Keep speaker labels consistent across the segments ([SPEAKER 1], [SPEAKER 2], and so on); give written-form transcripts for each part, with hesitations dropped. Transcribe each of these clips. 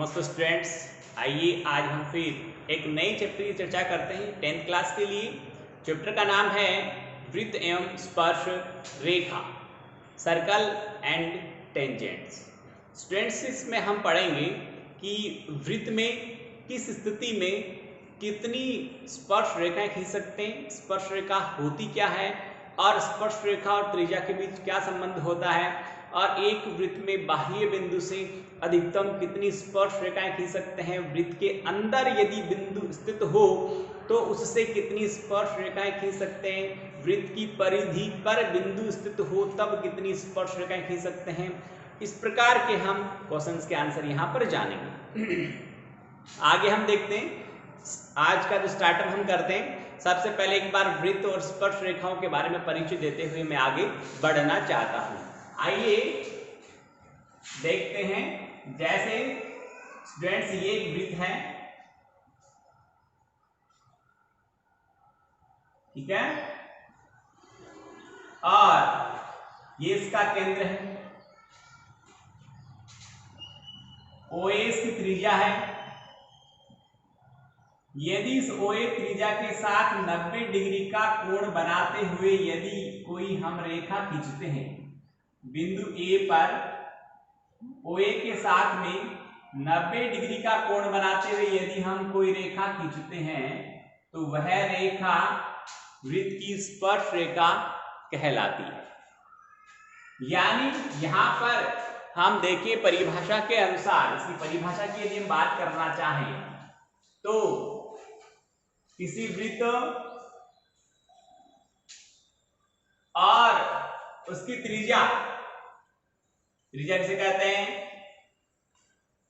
[SPEAKER 1] नमस्ते स्टूडेंट्स, आइए आज हम फिर एक नई चैप्टर की चर्चा करते हैं 10th क्लास के लिए। चैप्टर का नाम है वृत्त एवं स्पर्श रेखा, सर्कल एंड टेंजेंट्स। स्टूडेंट्स, इसमें हम पढ़ेंगे कि वृत्त में किस स्थिति में कितनी स्पर्श रेखाएं खींच सकते हैं, स्पर्श रेखा होती क्या है और स्पर्श रेखा और त्रिज्या के बीच क्या संबंध होता है, और एक वृत्त में बाह्य बिंदु से अधिकतम कितनी स्पर्श रेखाएं खींच सकते हैं, वृत्त के अंदर यदि बिंदु स्थित हो तो उससे कितनी स्पर्श रेखाएं खींच सकते हैं, वृत्त की परिधि पर बिंदु स्थित हो तब कितनी स्पर्श रेखाएं खींच सकते हैं। इस प्रकार के हम क्वेश्चंस के आंसर यहाँ पर जानेंगे। आगे हम देखते हैं, आज का जो स्टार्टअप हम करते हैं, सबसे पहले एक बार वृत्त और स्पर्श रेखाओं के बारे में परिचय देते हुए मैं आगे बढ़ना चाहता हूं। आइए देखते हैं, जैसे स्टूडेंट्स ये एक वृत्त है, ठीक है, और ये इसका केंद्र है, OA इसकी त्रिज्या है। यदि इस OA त्रिज्या के साथ 90 डिग्री का कोण बनाते हुए यदि कोई हम रेखा खींचते हैं बिंदु A पर, OA के साथ में 90 डिग्री का कोण बनाते हुए यदि हम कोई रेखा खींचते हैं तो वह रेखा वृत्त की स्पर्श रेखा कहलाती है। यानी यहां पर हम देखिए परिभाषा के अनुसार, इसकी परिभाषा की यदि हम बात करना चाहें तो किसी वृत्त और उसकी त्रिज्या किसे कहते हैं,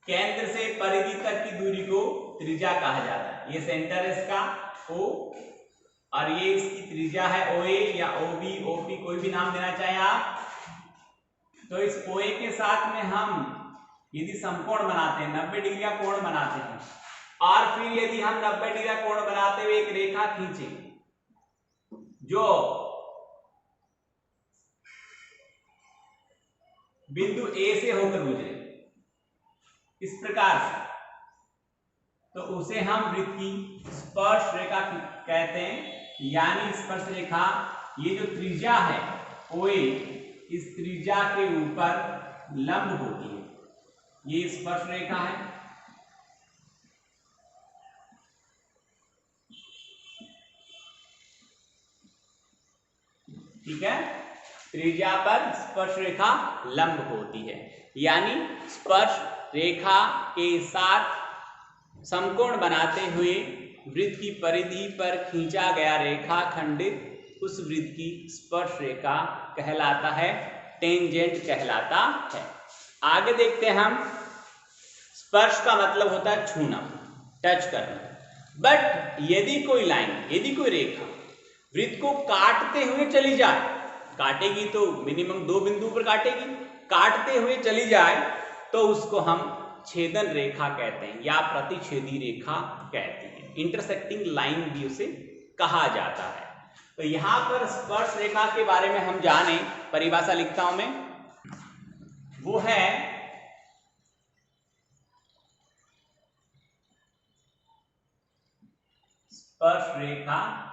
[SPEAKER 1] केंद्र से परिधि तक की दूरी को त्रिज्या कहा जाता है। ये सेंटर है इसका O और ये इसकी त्रिज्या है OA या OB, OP, कोई भी नाम देना चाहे आप। तो इस OA के साथ में हम यदि समकोण बनाते हैं, 90 डिग्री का कोण बनाते हैं, और फिर यदि हम 90 डिग्री का कोण बनाते हुए एक रेखा खींचे जो बिंदु A से होकर गुजरे इस प्रकार से, तो उसे हम वृत्त की स्पर्श रेखा कहते हैं। यानी स्पर्श रेखा, ये जो त्रिज्या है OA, इस त्रिज्या के ऊपर लंब होती है, ये स्पर्श रेखा है। ठीक है, त्रिज्या पर स्पर्श रेखा लंब होती है, यानी स्पर्श रेखा के साथ समकोण बनाते हुए वृत्त की परिधि पर खींचा गया रेखाखंड उस वृत्त की स्पर्श रेखा कहलाता है, टेंजेंट कहलाता है। आगे देखते हैं हम, स्पर्श का मतलब होता है छूना, टच करना। बट यदि कोई लाइन, यदि कोई रेखा वृत्त को काटते हुए चली जाए, काटेगी तो मिनिमम 2 बिंदु पर काटेगी, काटते हुए चली जाए तो उसको हम छेदन रेखा कहते हैं या प्रतिच्छेदी रेखा कहते हैं, इंटरसेक्टिंग लाइन भी उसे कहा जाता है। तो यहां पर स्पर्श रेखा के बारे में हम जाने, परिभाषा लिखता हूं मैं, वो है स्पर्श रेखा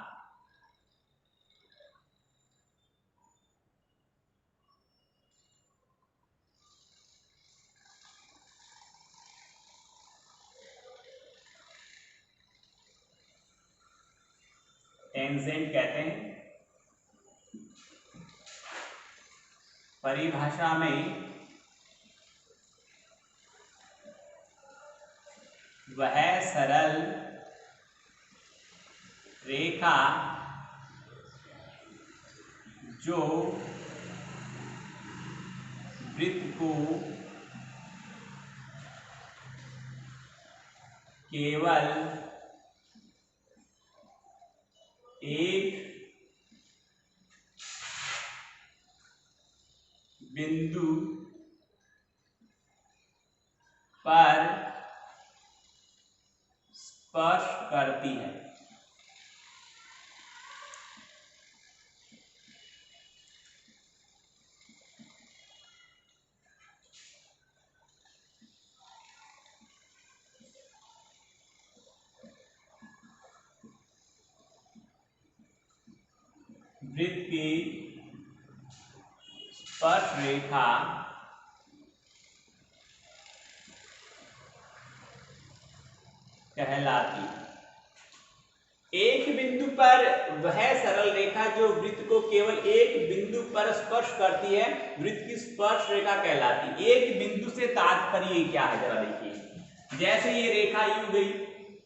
[SPEAKER 1] टेंजेंट कहते हैं। परिभाषा में वह सरल रेखा जो वृत्त को केवल एक बिंदु पर स्पर्श करती है। वृत्त की स्पर्श रेखा कहलाती है। एक बिंदु पर वह सरल रेखा जो वृत्त को केवल एक बिंदु पर स्पर्श करती है वृत्त की स्पर्श रेखा कहलाती है। एक बिंदु से तात्पर्य क्या है जरा देखिए। जैसे ये रेखा यूं गई,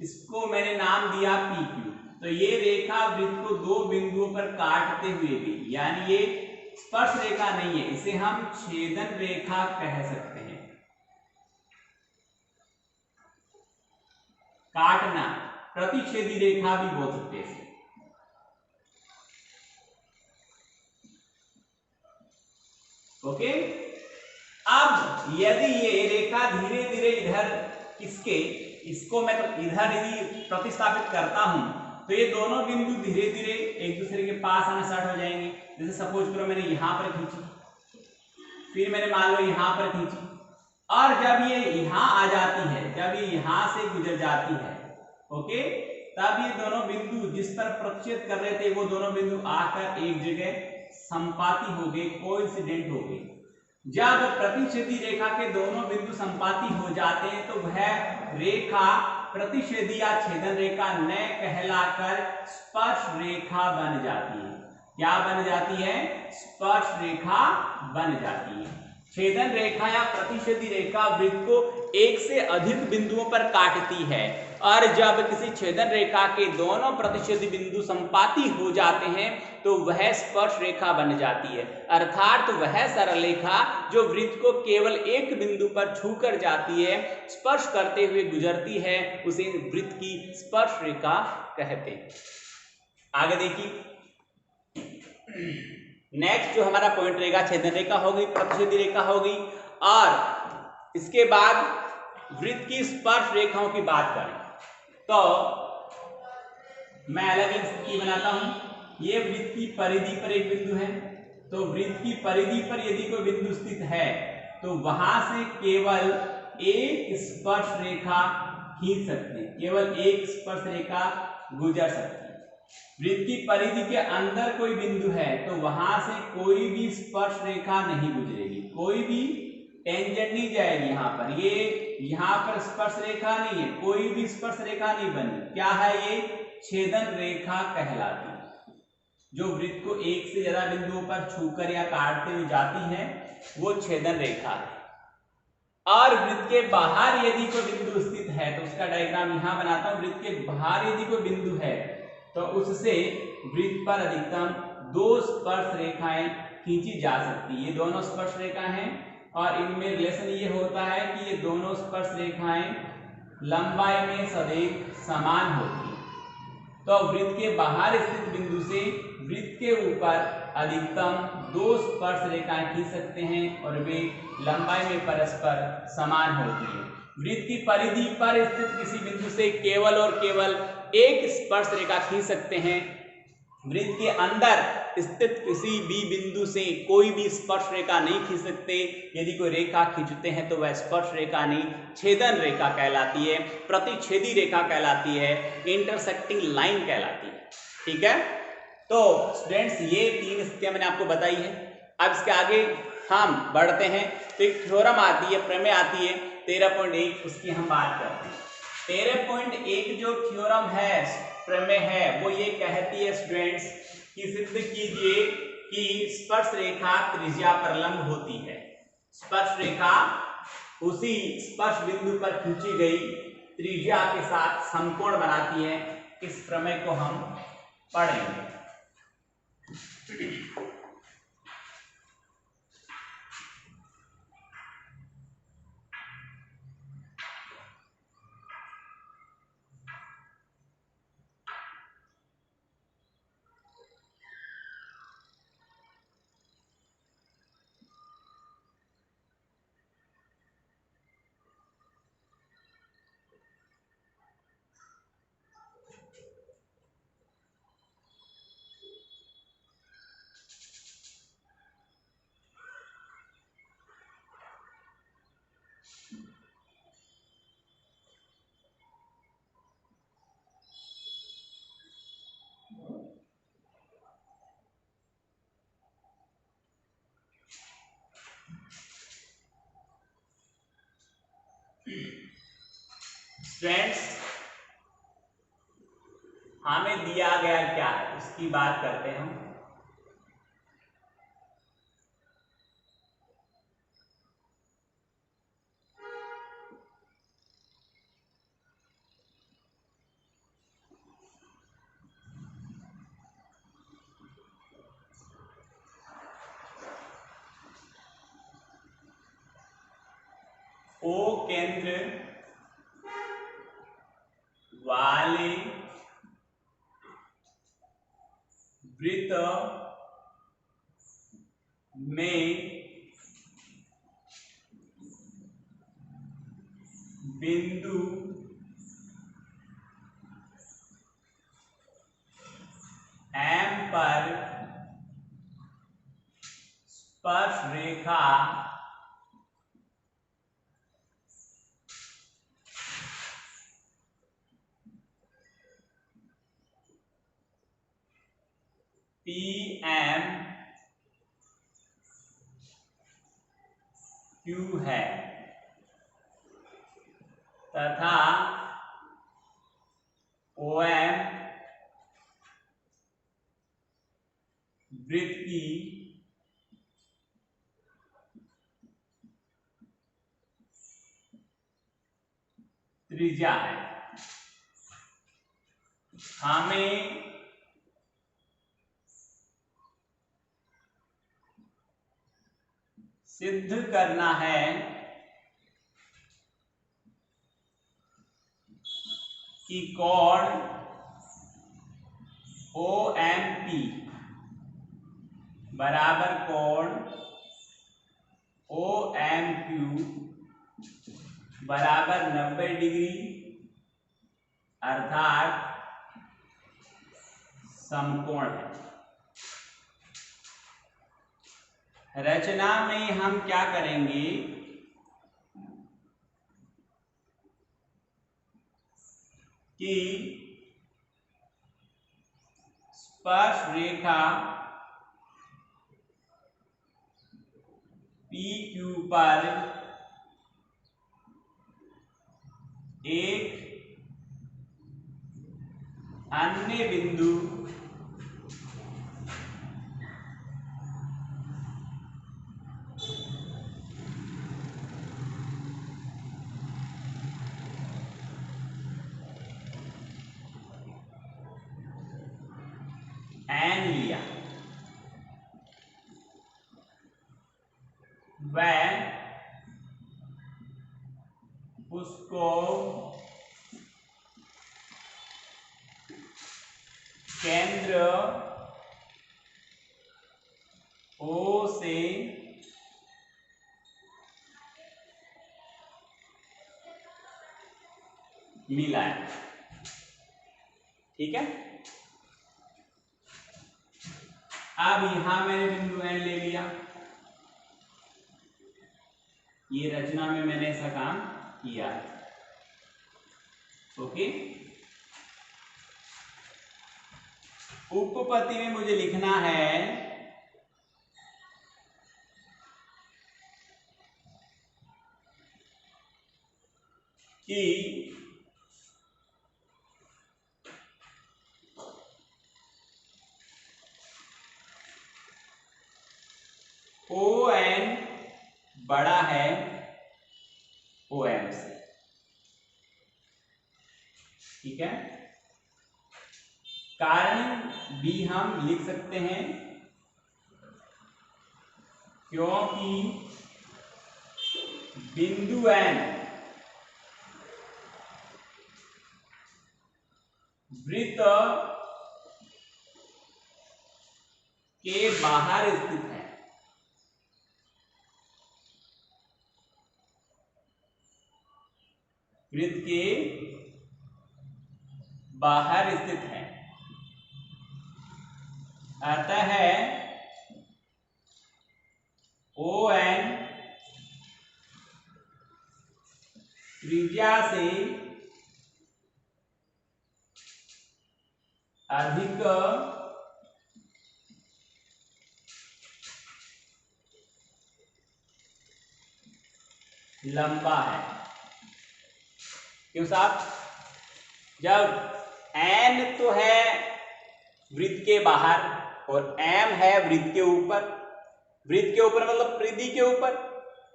[SPEAKER 1] इसको मैंने नाम दिया PQ, तो ये रेखा वृत्त को दो बिंदुओं पर काटते हुए गई, यानी ये स्पर्श रेखा नहीं है, इसे हम छेदन रेखा कह सकते हैं। काटना, प्रतिच्छेदी रेखा भी बोल सकते हैं। ओके, अब यदि ये रेखा धीरे धीरे इधर इसको मैं तो इधर यदि प्रतिस्थापित करता हूं तो ये दोनों बिंदु धीरे धीरे एक दूसरे के पास आना स्टार्ट हो जाएंगे। जैसे सपोज करो मैंने यहां पर खींची, फिर मैंने मान लो यहां पर खींची, और जब ये यहां आ जाती है, जब ये यहां से गुजर जाती है, ओके, तब ये दोनों बिंदु जिस पर प्रतिच्छेद कर रहे थे वो दोनों बिंदु आकर एक जगह संपाती हो गए, कोइंसिडेंट हो गए। जब प्रतिच्छेदी रेखा के दोनों बिंदु संपाती हो जाते हैं तो वह रेखा प्रतिच्छेदी या छेदन रेखा न कहलाकर स्पर्श रेखा बन जाती है। क्या बन जाती है? स्पर्श रेखा बन जाती है। छेदन रेखा या प्रतिच्छेदी रेखा वृत्त को एक से अधिक बिंदुओं पर काटती है, और जब किसी छेदन रेखा के दोनों प्रतिच्छेदी बिंदु संपाती हो जाते हैं तो वह स्पर्श रेखा बन जाती है। अर्थात वह सरल रेखा जो वृत्त को केवल एक बिंदु पर छूकर जाती है, स्पर्श करते हुए गुजरती है, उसे वृत्त की स्पर्श रेखा कहते हैं। आगे देखिए, नेक्स्ट जो हमारा पॉइंट रहेगा, छेदन रेखा होगी, प्रतिच्छेदी रेखा होगी, और इसके बाद वृत्त की स्पर्श रेखाओं की बात करें तो मैं अलग अलग स्थिति बनाता हूं। ये वृत्त की परिधि पर एक बिंदु है, तो वृत्त की परिधि पर यदि कोई बिंदु स्थित है तो वहां से केवल एक स्पर्श रेखा खींच सकते हैं, केवल एक स्पर्श रेखा गुजर सकती है। वृत्त की परिधि के अंदर कोई बिंदु है तो वहां से कोई भी स्पर्श रेखा नहीं गुजरेगी, कोई भी टेंजेंट नहीं जाएगी। यहां पर ये यहां पर स्पर्श रेखा नहीं है, कोई भी स्पर्श रेखा नहीं बनी। क्या है ये? छेदन रेखा कहलाती है। जो वृत्त को एक से ज्यादा बिंदुओं पर छूकर या काटते हुए जाती है वो छेदन रेखा है। और वृत्त के बाहर यदि कोई बिंदु स्थित है तो उसका डायग्राम यहां बनाता हूं। वृत्त के बाहर यदि कोई बिंदु है तो उससे वृत्त पर अधिकतम दो स्पर्श रेखाएं खींची जा सकती है। ये दोनों स्पर्श रेखा हैं और इनमें रिलेशन ये होता है कि ये दोनों स्पर्श रेखाएं लंबाई में सदैव समान होती है। तो वृत्त के बाहर स्थित बिंदु से वृत्त के ऊपर अधिकतम दो स्पर्श रेखाएं खींच सकते हैं और वे लंबाई में परस्पर समान होती है। वृत्त की परिधि पर स्थित किसी बिंदु से केवल और केवल एक स्पर्श रेखा खींच सकते हैं। वृत्त के अंदर स्थित किसी भी बिंदु से कोई भी स्पर्श रेखा नहीं खींच सकते। यदि कोई रेखा खींचते हैं तो वह स्पर्श रेखा नहीं, छेदन रेखा कहलाती है, प्रतिच्छेदी रेखा कहलाती है, इंटरसेक्टिंग लाइन कहलाती है। ठीक है, तो स्टूडेंट्स ये तीन स्थितियां मैंने आपको बताई है। अब इसके आगे हम बढ़ते हैं तो एक थ्योरम आती है, प्रमेय आती है 13.1, उसकी हम बात करते हैं। 13.1 जो थ्योरम है, प्रमेय है, वो ये कहती है स्टूडेंट्स कि सिद्ध कीजिए कि स्पर्श रेखा त्रिज्या पर लंब होती है। स्पर्श रेखा उसी स्पर्श बिंदु पर खींची गई त्रिज्या के साथ समकोण बनाती है। इस प्रमेय को हम पढ़ेंगे। स्टूडेंट्स, हमें दिया गया क्या है उसकी बात करते हैं हम। ओ केंद्र वाले वृत्त में बिंदु M पर स्पर्श रेखा PM Q है तथा OM वृत्त की त्रिज्या है। हमें सिद्ध करना है कि कोण OMP बराबर कोण OMQ बराबर 90 डिग्री अर्थात समकोण है। रचना में हम क्या करेंगे कि स्पर्श रेखा PQ पर एक अन्य बिंदु N लिया, वह उसको केंद्र O से मिला है। ठीक है, अब यहां मैंने बिंदु N ले लिया। ये रचना में मैंने ऐसा काम किया है। ओके, उपपत्ति में मुझे लिखना है कि ON बड़ा है OM से। ठीक है, कारण भी हम लिख सकते हैं क्योंकि बिंदु N वृत्त के बाहर स्थित है। वृत्त के बाहर स्थित है, अतः ON त्रिज्या से अधिक लंबा है। क्यों साहब? जब n तो है वृत्त के बाहर और m है वृत्त के ऊपर। वृत्त के ऊपर मतलब परिधि के ऊपर।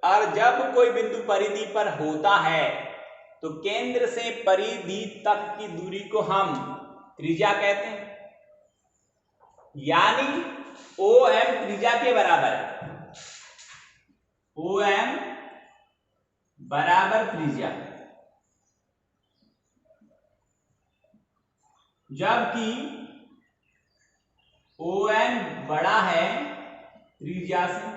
[SPEAKER 1] और जब कोई बिंदु परिधि पर होता है तो केंद्र से परिधि तक की दूरी को हम त्रिज्या कहते हैं। यानी OM त्रिज्या के बराबर है। OM बराबर त्रिज्या। जबकि ON बड़ा है त्रिज्या से।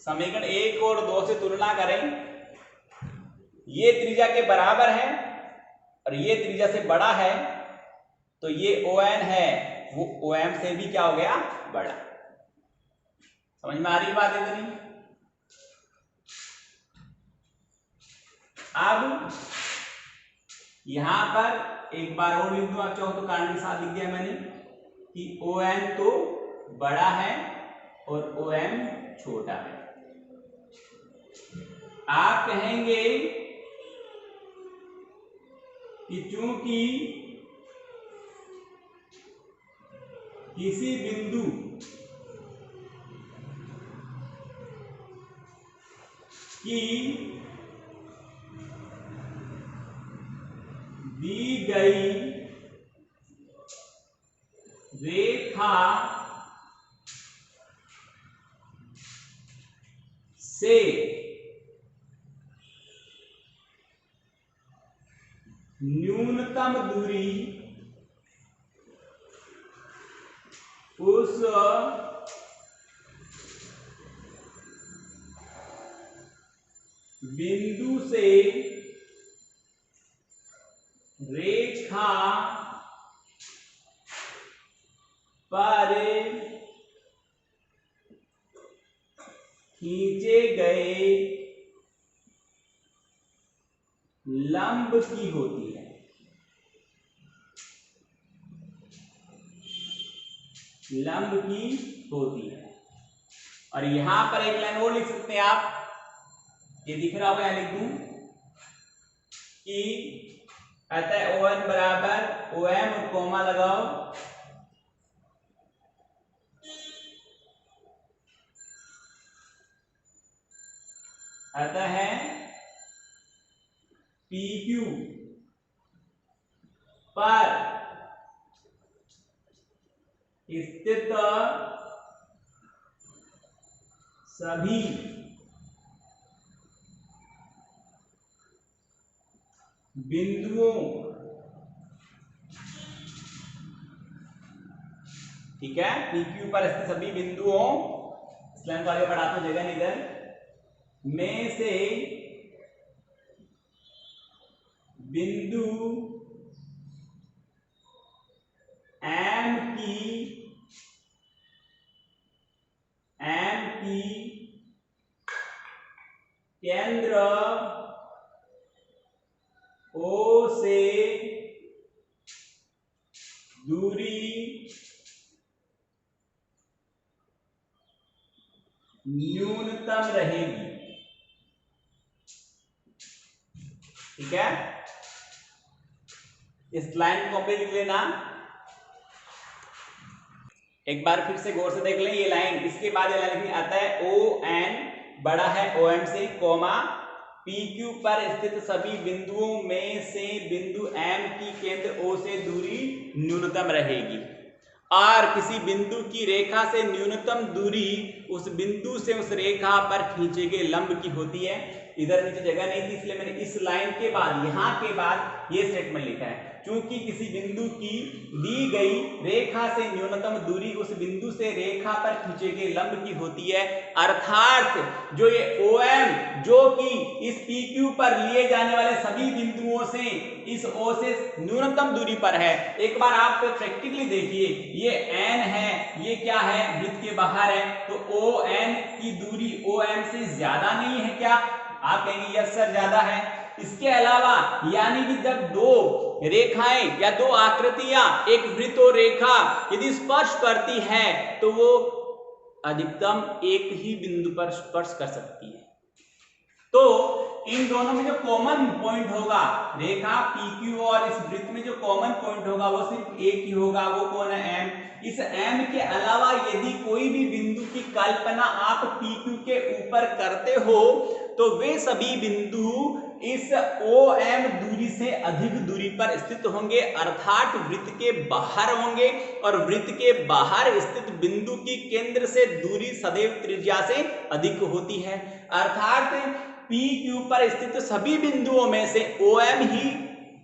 [SPEAKER 1] समीकरण 1 और 2 से तुलना करें, ये त्रिज्या के बराबर है और ये त्रिज्या से बड़ा है, तो ये ON है वो OM से भी क्या हो गया? बड़ा। समझ में आ रही बात इतनी? अब यहां पर एक बार और लिख दूं, चाहो तो कारण के साथ लिख दिया मैंने कि ON तो बड़ा है और OM छोटा है। आप कहेंगे कि चूंकि किसी बिंदु की दी गई रेखा से न्यूनतम दूरी उस बिंदु से रेखा पर खींचे गए लंब की होती है। लंब की होती है। और यहां पर एक लाइन और लिख सकते हैं आप, ये दिख रहा होगा, लिख दूं कि अतः ON बराबर OM और कोमा लगाओ, अतः है PQ पर स्थित सभी बिंदुओं, ठीक है, PQ पर स्थित सभी बिंदुओं, इस लाइन को आगे बढ़ाता हूं, जगह नहीं इधर, में से बिंदु M की केंद्र O से दूरी न्यूनतम रहेगी। ठीक है, इस लाइन को कंप्लीट लिख लेना। एक बार फिर से गौर से देख लें ये लाइन, इसके बाद ये लाइन लिखनी, अतः ON बड़ा है OM से, कोमा PQ पर स्थित सभी बिंदुओं में से बिंदु M की केंद्र O से दूरी न्यूनतम रहेगी। और किसी बिंदु की रेखा से न्यूनतम दूरी उस बिंदु से उस रेखा पर खींचे गए लंब की होती है। इधर नीचे जगह नहीं थी, इसलिए मैंने इस लाइन के बाद, यहां के बाद ये स्टेटमेंट लिखा है, क्योंकि किसी बिंदु की दी गई रेखा से न्यूनतम दूरी उस बिंदु से रेखा पर खींचे गए लंब की होती है। अर्थात जो ये OM जो कि इस PQ पर लिए जाने वाले सभी बिंदुओं से इस O से न्यूनतम दूरी पर है। एक बार आप प्रैक्टिकली देखिए, ये N है, ये क्या है, वृत्त के बाहर है, तो ON की दूरी OM से ज्यादा नहीं है क्या? आप कहेंगे यस सर ज्यादा है। इसके अलावा यानी कि जब दो रेखाएं या दो आकृतियां एक वृत्त और रेखा यदि स्पर्श करती है तो वो अधिकतम एक ही बिंदु पर स्पर्श कर सकती है। तो इन दोनों में जो कॉमन पॉइंट होगा, रेखा PQ और इस वृत्त में जो कॉमन पॉइंट होगा वो सिर्फ एक ही होगा, वो कौन है? M। इस M के अलावा यदि कोई भी बिंदु की कल्पना आप PQ के ऊपर करते हो तो वे सभी बिंदु इस OM दूरी से अधिक दूरी पर स्थित होंगे, अर्थात वृत्त के बाहर होंगे, और वृत्त के बाहर स्थित बिंदु की केंद्र से दूरी सदैव त्रिज्या से अधिक होती है। अर्थात PQ पर स्थित सभी बिंदुओं में से OM ही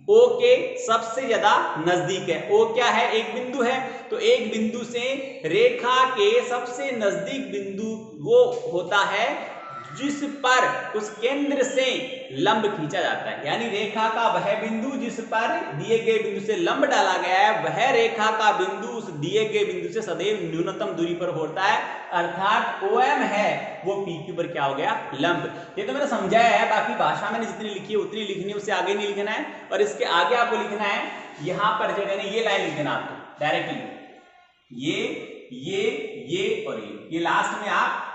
[SPEAKER 1] O के सबसे ज्यादा नजदीक है। O क्या है? एक बिंदु है, तो एक बिंदु से रेखा के सबसे नजदीक बिंदु वो होता है जिस पर उस केंद्र से लंब खींचा जाता है, यानी रेखा का वह बिंदु जिस पर दिए गए बिंदु से लंब डाला गया है, वह रेखा का बिंदु उस दिए गए बिंदु से सदैव न्यूनतम दूरी पर होता है, अर्थात OM है वो PQ पर क्या हो गया? लंब। ये तो मैंने समझाया है, बाकी भाषा मैंने जितनी लिखी है उतनी लिखनी है, उससे आगे नहीं लिखना है। और इसके आगे आपको लिखना है, यहां पर जो है ये लाइन लिख देना आपको डायरेक्टली, ये और ये लास्ट में आप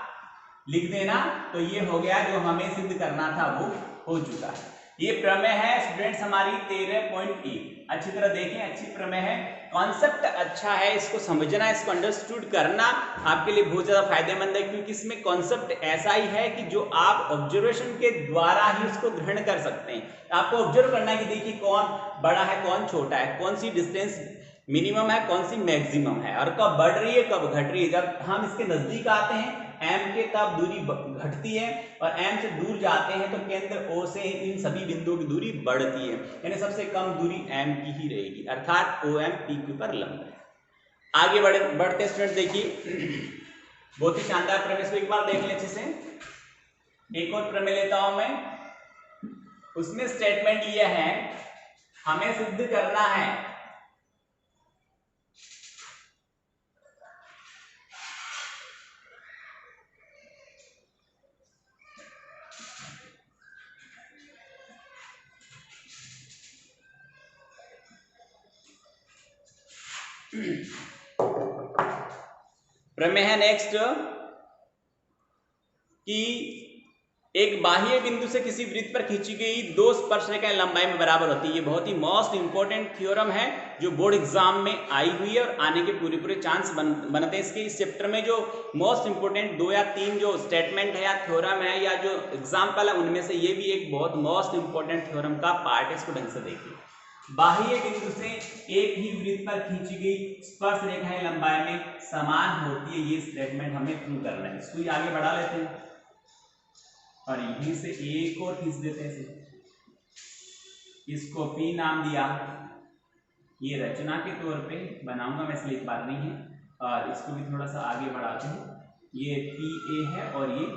[SPEAKER 1] लिख देना, तो ये हो गया जो हमें सिद्ध करना था वो हो चुका है। ये प्रमेय है स्टूडेंट्स हमारी 13.1। अच्छी तरह देखें, अच्छी प्रमेय है, कॉन्सेप्ट अच्छा है, इसको समझना, इसको अंडरस्टूड करना आपके लिए बहुत ज्यादा फायदेमंद है, क्योंकि इसमें कॉन्सेप्ट ऐसा ही है कि जो आप ऑब्जर्वेशन के द्वारा ही उसको ग्रहण कर सकते हैं। आपको ऑब्जर्व करना है कि देखिए कौन बड़ा है कौन छोटा है, कौन सी डिस्टेंस मिनिमम है कौन सी मैक्सिमम है, और कब बढ़ रही है कब घट रही है। जब हम इसके नजदीक आते हैं M के तब दूरी घटती है, और M से दूर जाते हैं तो केंद्र O से इन सभी बिंदुओं की दूरी बढ़ती है, यानी सबसे कम दूरी M की ही रहेगी, अर्थात OM PQ पर लंब है। आगे बढ़ते स्टूडेंट देखिए, बहुत ही शानदार प्रमेय, इसको एक बार देख लें अच्छे से। एक और प्रमेय लेता हूं मैं, उसमें स्टेटमेंट ये है, हमें सिद्ध करना है प्रमेय है नेक्स्ट कि एक बाह्य बिंदु से किसी वृत्त पर खींची गई दो स्पर्शरेखाएं लंबाई में बराबर होती है। ये बहुत ही मोस्ट इंपॉर्टेंट थ्योरम है जो बोर्ड एग्जाम में आई हुई है और आने के पूरे पूरे चांस बनते हैं इसके। इस चैप्टर में जो मोस्ट इंपॉर्टेंट 2 या 3 जो स्टेटमेंट है या थ्योरम है या जो एग्जाम्पल है, उनमें से ये भी एक बहुत मोस्ट इंपॉर्टेंट थ्योरम का पार्ट है, इसको ढंग से देखिए। बाह्य बिंदु से एक ही वृत्त पर खींची गई स्पर्श रेखाएं लंबाई में समान होती है, ये स्टेटमेंट हमें प्रूव करना है। इसको आगे बढ़ा लेते हैं और यहीं से एक और खींच देते हैं, इसको P नाम दिया, ये रचना के तौर पे बनाऊंगा मैं, इसलिए इस बार नहीं है, और इसको भी थोड़ा सा आगे बढ़ाते हैं। ये PA है और ये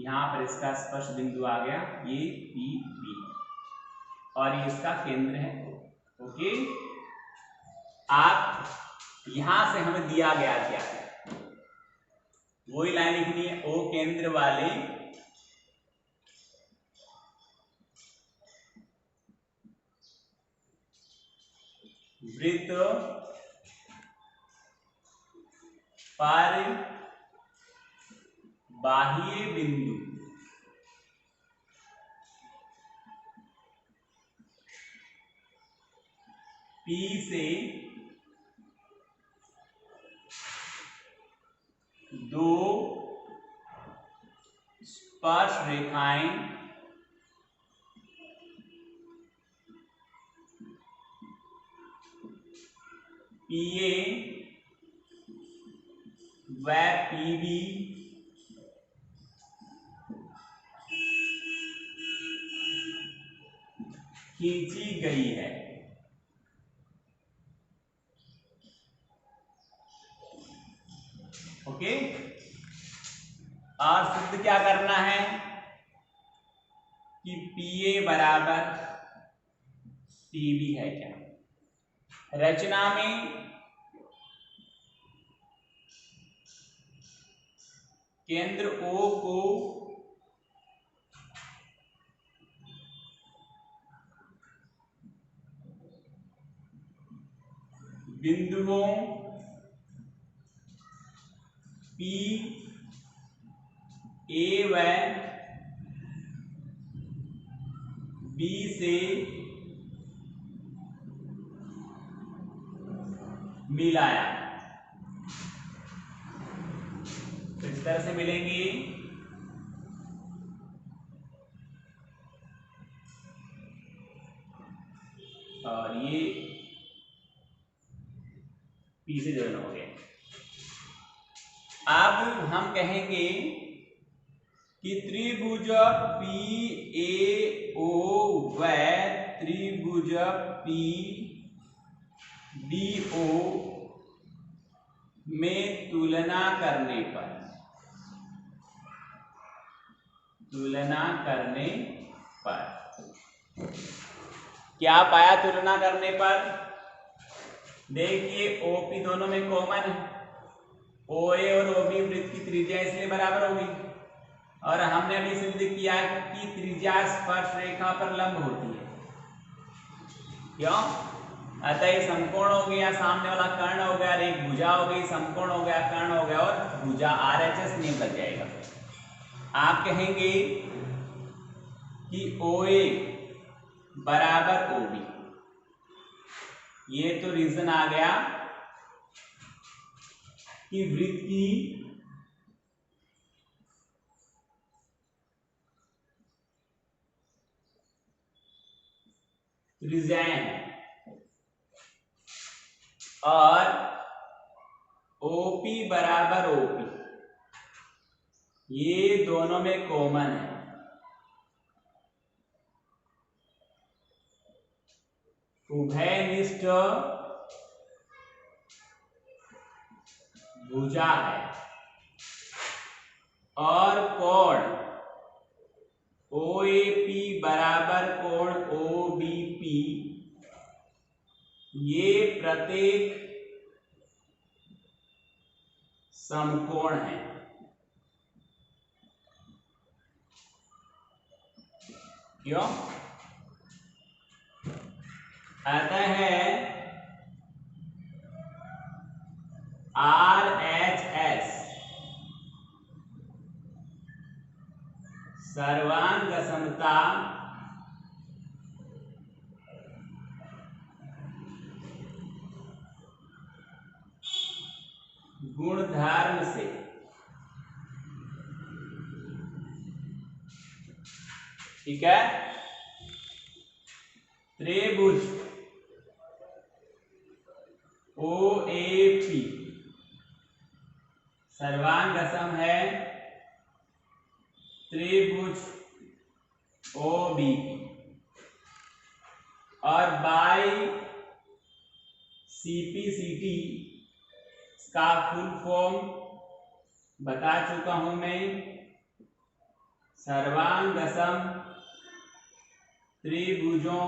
[SPEAKER 1] यहाँ पर इसका स्पर्श बिंदु आ गया, ये PB और ये इसका केंद्र है ओके। आप यहां से हमें दिया गया क्या है, वही लाइन लिखनी है, O केंद्र वाले वृत्त पर बाह्य बिंदु P से दो स्पर्श रेखाएं PA व PB खींची गई है। ओके, और सिद्ध क्या करना है कि PA बराबर PB है क्या। रचना में केंद्र O को बिंदुओं P A व बी से मिलाया, तो इस तरह से मिलेंगी। और ये पी से जॉइन हो गया। अब हम कहेंगे कि त्रिभुज पी ए ओ व त्रिभुज पी डी ओ में तुलना करने पर क्या पाया? तुलना करने पर देखिए ओपी दोनों में कॉमन है, ओए और ओबी वृत्त की त्रिज्या इसलिए बराबर होगी, और हमने अभी सिद्ध किया कि त्रिज्या स्पर्श रेखा पर लंब होती है। क्यों? अतः ये समकोण हो गया, सामने वाला कर्ण हो गया, एक भुजा हो गई, समकोण हो गया, कर्ण हो गया और भुजा आरएचएस नियम लग जाएगा। आप कहेंगे कि ओए बराबर ओबी, ये तो रीजन आ गया कि वृत्त की त्रिज्याएं हैं और ओपी बराबर ओपी, ये दोनों में कॉमन है। उभयनिष्ठ भुजा है और कोण OAP बराबर कोण OBP, ये प्रत्येक समकोण है। क्यों? अतः RHS सर्वांग समता गुणधर्म से ठीक है, त्रिभुज OAP सर्वांग सम है त्रिभुज OBP, और बाय CPCT का फुल फॉर्म बता चुका हूं मैं, सर्वांग सम त्रिभुजों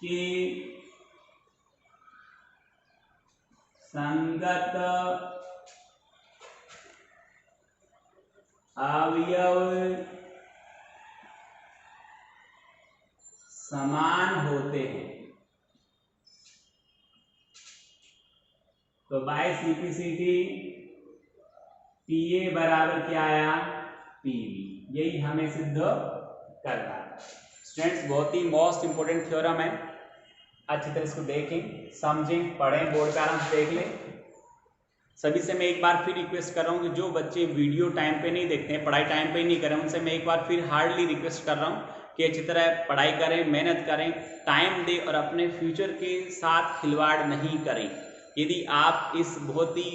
[SPEAKER 1] की संगत अवयव समान होते हैं। तो बाय CPCT PA बराबर क्या आया? PB, यही हमें सिद्ध करना है। स्टूडेंट्स बहुत ही मोस्ट इंपोर्टेंट थ्योरम है, अच्छी तरह इसको देखें, समझें, पढ़ें, बोर्ड पे आराम से देख लें। सभी से मैं एक बार फिर रिक्वेस्ट कर रहा हूँ कि जो बच्चे वीडियो टाइम पे नहीं देखते हैं, पढ़ाई टाइम पे नहीं करें, उनसे मैं एक बार फिर हार्डली रिक्वेस्ट कर रहा हूँ कि अच्छी तरह पढ़ाई करें, मेहनत करें, टाइम दें और अपने फ्यूचर के साथ खिलवाड़ नहीं करें। यदि आप इस बहुत ही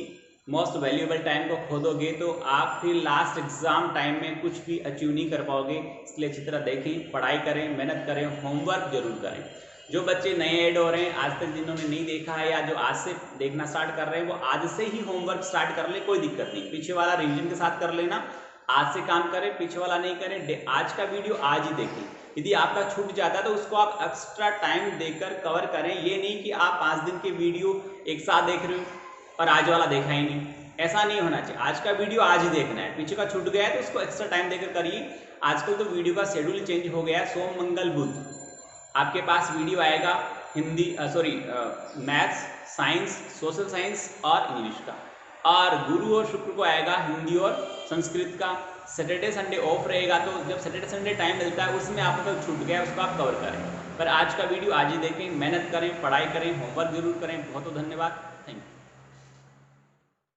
[SPEAKER 1] मोस्ट वैल्यूएबल टाइम को खो दोगे तो आप फिर लास्ट एग्जाम टाइम में कुछ भी अचीव नहीं कर पाओगे। इसलिए अच्छी तरह देखें, पढ़ाई करें, मेहनत करें, होमवर्क जरूर करें। जो बच्चे नए ऐड हो रहे हैं, आज तक जिन्होंने नहीं देखा है या जो आज से देखना स्टार्ट कर रहे हैं, वो आज से ही होमवर्क स्टार्ट कर ले, कोई दिक्कत नहीं। पीछे वाला रिवीजन के साथ कर लेना, आज से काम करें, पीछे वाला नहीं करें। आज का वीडियो आज ही देखें, यदि आपका छूट जाता है तो उसको आप एक्स्ट्रा टाइम देकर कवर करें। ये नहीं कि आप 5 दिन के वीडियो एक साथ देख रहे हो और आज वाला देखा ही नहीं, ऐसा नहीं होना चाहिए। आज का वीडियो आज ही देखना है, पीछे का छूट गया है तो उसको एक्स्ट्रा टाइम देकर करिए। आजकल तो वीडियो का शेड्यूल चेंज हो गया है, सोम मंगल बुध आपके पास वीडियो आएगा, Hindi maths, science, social science और इंग्लिश का। और गुरु और शुक्र को आएगा हिंदी और संस्कृत का। सैटरडे संडे ऑफ रहेगा, तो जब सैटरडे संडे टाइम मिलता है उसमें आपको छूट गया उसको आप कवर करें। पर आज का वीडियो आज ही देखें, मेहनत करें, पढ़ाई करें, होमवर्क जरूर करें। बहुत बहुत धन्यवाद, थैंक यू।